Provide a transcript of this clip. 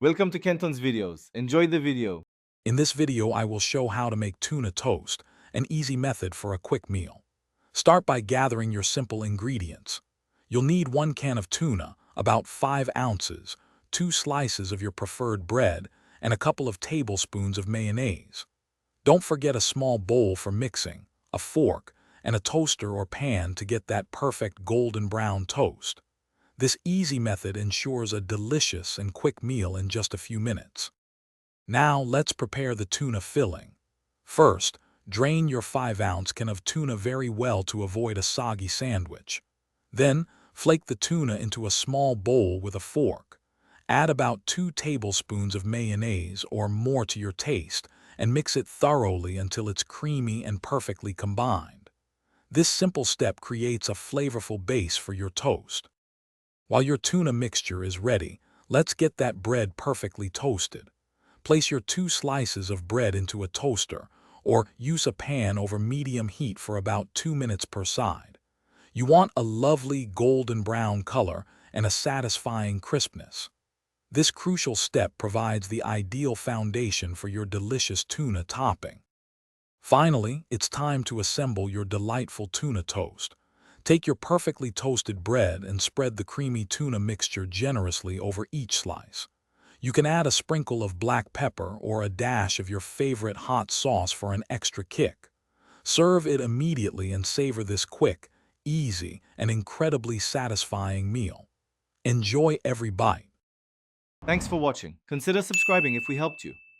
Welcome to Kenton's videos. Enjoy the video. In this video, I will show how to make tuna toast, an easy method for a quick meal. Start by gathering your simple ingredients. You'll need 1 can of tuna, about 5 ounces, 2 slices of your preferred bread, and a couple of tablespoons of mayonnaise. Don't forget a small bowl for mixing, a fork, and a toaster or pan to get that perfect golden brown toast. This easy method ensures a delicious and quick meal in just a few minutes. Now let's prepare the tuna filling. First, drain your 5-ounce can of tuna very well to avoid a soggy sandwich. Then, flake the tuna into a small bowl with a fork. Add about 2 tablespoons of mayonnaise or more to your taste and mix it thoroughly until it's creamy and perfectly combined. This simple step creates a flavorful base for your toast. While your tuna mixture is ready, let's get that bread perfectly toasted. Place your 2 slices of bread into a toaster, or use a pan over medium heat for about 2 minutes per side. You want a lovely golden brown color and a satisfying crispness. This crucial step provides the ideal foundation for your delicious tuna topping. Finally, it's time to assemble your delightful tuna toast. Take your perfectly toasted bread and spread the creamy tuna mixture generously over each slice. You can add a sprinkle of black pepper or a dash of your favorite hot sauce for an extra kick. Serve it immediately and savor this quick, easy, and incredibly satisfying meal. Enjoy every bite. Thanks for watching. Consider subscribing if we helped you.